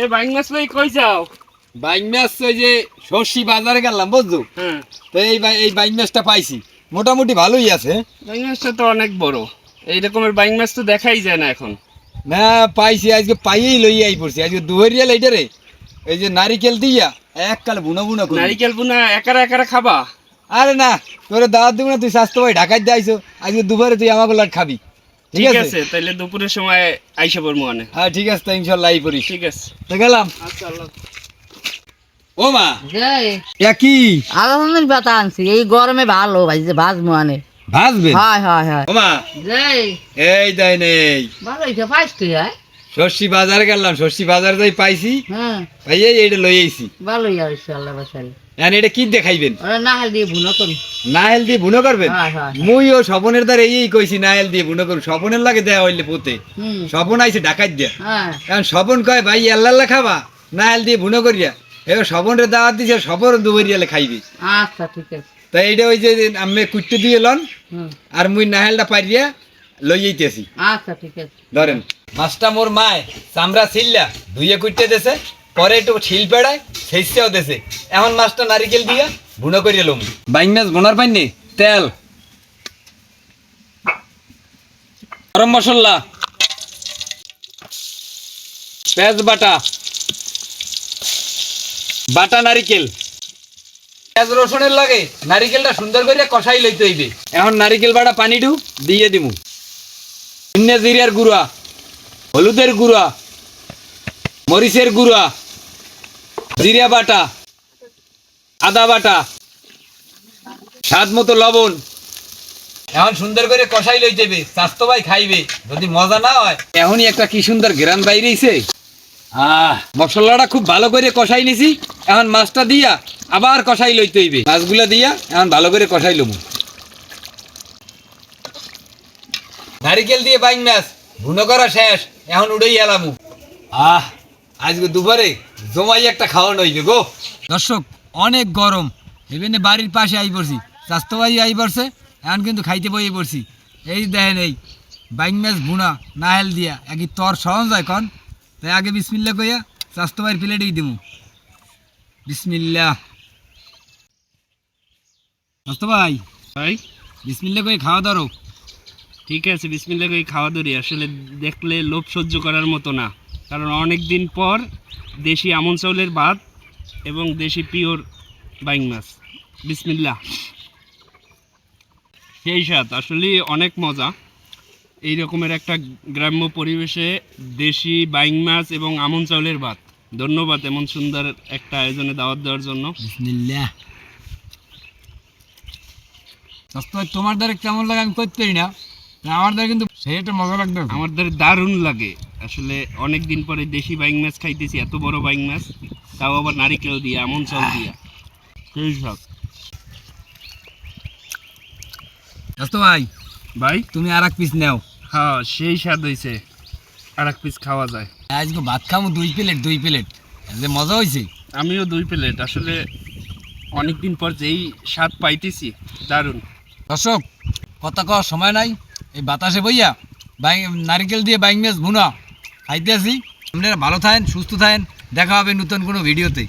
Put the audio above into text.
এ buying মাছ লই কই যাও? বাইং মাছ ওই যে সর্ষি বাজারে গেলাম বুঝছো। হ্যাঁ, তো এই বাইং মাছটা পাইছি, মোটামুটি ভালোই আছে। বাইং মাছটা তো অনেক বড়। এই রকমের বাইং মাছ তো দেখাই যায় না এখন। না পাইছি, আজকে পাইয়েই লই আই পড়ছি আজকে দুহরিয়া লাইটারে। এই যে নারিকেল দিয়া এককাল বুনা বুনা করি। নারিকেল বুনা একারা একারা খাবা? আরে না, তোরে দাওয়াত দিব না, তুই স্বাস্থ্য ভাই ঢাকায় যাইছো, আজকে দুপুরে তুই আমাকে লাট খাবি। ঠিক আছে, তাইলে দুপুরের সময় আইসা পড়বো মানে। হ্যাঁ ঠিক আছে, তো ইনশাল্লাহ আই পড়িস। ঠিক আছে, তো গেলাম। আচ্ছা আল্লাহ। ও মা, যাই কি আলাদানের বাতা আনছি এই গরমে ভালো ভাইছে ভাজ মানে ভাজবে? হয় হয় হয় ও মা, যাই এই দেয় নেই, ভালো এটা পাইছ তুই হ্যাঁ সর্ষি বাজারে গেলাম, সর্ষি বাজার যাই পাইছি, হ্যাঁ ভাইয়াই এইটা লই আইছি। ভালোই আর ইনশাআল্লাহ বাসাই এখন এটা কি দেখাইবেন? ওরা নাহাল দিয়ে ভুনো করি নাহেল দিয়ে বুনো করবেন? হ্যাঁ হ্যাঁ মুই ও স্বপনের দ্বারা এই কইছি নাহেল দিয়ে বুনো করুন, স্বপনের লাগে দেয়া হইলে পোতে। হুম স্বপন আইছে ডাকাত দিয়া, হ্যাঁ কারণ স্বপন কয় ভাই আল্লাহ খাবা নাহেল দিয়ে বুনো করিয়া, এবার স্বপনের দাওয়াত দিছে, স্বপন দুবরিয়ালে খাইবি। আচ্ছা ঠিক আছে তাই এইটা ওই যে আমি কুটতে দিয়ে লন, হুম আর মুই নাহেলটা পারিয়া লই যাইতেছি। আচ্ছা ঠিক আছে ধরেন মাছটা মোর মায় চামড়া ছিললা ধুইয়ে কুটতে দেছে, পরে একটু ছিল পেড়ায় সেইটাও দেছে। এখন মাছটা নারিকেল দিয়া বুনো করিয়া লম। বাইং মাছ বোনার পাইনি তেল, গরম মশলা, পেঁয়াজ বাটা, বাটা নারিকেল, পেঁয়াজ রসুনের লাগে নারিকেলটা সুন্দর করে কষাই লইতে হইবে। এখন নারিকেল বাটা পানিটু দিয়ে দিমু, ধনিয়া জিরার গুঁড়া, হলুদের গুঁড়া, মরিচের গুঁড়া, জিরা বাটা, আদা বাটা, স্বাদ মতো লবণ। এখন সুন্দর করে কষাই লইতে হবে, স্বাস্থ্য ভাই খাইবে, যদি মজা না হয়। এখনই একটা কি সুন্দর গ্রান বাইরেছে। মশলাটা খুব ভালো করে কষাই নিছি, এখন মাছটা দিয়া আবার কষাই লইতে হইবে। মাছগুলা দিয়া এখন ভালো করে কষাই লমু। নারিকেল দিয়ে বাইং মাছ ভুনো করা শেষ, এখন উড়েই এলামু। আজকে দুপুরে জমাই একটা খাওয়ানো হইবে গো। দর্শক অনেক গরম, এখানে বাড়ির পাশে আই পড়ছি, স্বাস্থ্য ভাই আই পড়ছে, এখন কিন্তু খাইতে বই পড়ছি। এই দেখেন এই বাইং মাছ ভুনা নাহেল দিয়া একই তর সহজ হয় কন। তাই আগে বিসমিল্লা কইয়া স্বাস্থ্য ভাইয়ের প্লেটেই দিমু। বিসমিল্লা। স্বাস্থ্য ভাই ভাই বিসমিল্লা কই খাওয়া দাও। ঠিক আছে, বিসমিল্লাহ করে খাওয়া ধরি। আসলে দেখলে লোভ সহ্য করার মতো না, কারণ অনেক দিন পর দেশি আমন চাউলের ভাত এবং দেশি পিওর বাইং মাছ। বিসমিল্লাহ। সেই স্বাদ আসলে অনেক মজা। এই রকমের একটা গ্রাম্য পরিবেশে দেশি বাইং মাছ এবং আমন চাউলের ভাত। ধন্যবাদ এমন সুন্দর একটা আয়োজনে দাওয়াত দেওয়ার জন্য। বিসমিল্লা। স্বাস্থ্য ভাই তোমার দ্বারা কেমন লাগে আমি করতে পারি না, আমার দ্বারা কিন্তু সেই একটা মজা লাগবে। আমার দ্বারা দারুণ লাগে। আসলে অনেক দিন পরে দেশি বাইং মাছ খাইতেছি, এত বড় বাইং মাছ, তাও আবার নারিকেল দিয়ে, আমন চাল দিয়া। সেই সব স্বাস্থ্য ভাই ভাই, তুমি আর এক পিস নাও। হ্যাঁ সেই স্বাদ হয়েছে, আর এক পিস খাওয়া যায়। আজকে ভাত খামু 2 প্লেট 2 প্লেট, যে মজা হয়েছে। আমিও 2 প্লেট। আসলে অনেক দিন পর যেই স্বাদ পাইতেছি, দারুণ। দর্শক কথা কওয়ার সময় নাই, এই বাতাসে বইয়া নারিকেল দিয়ে বাইং মাছ ভুনা খাইতে আসি। আপনারা ভালো থাকেন, সুস্থ থাকেন, দেখা হবে নতুন কোনো ভিডিওতে।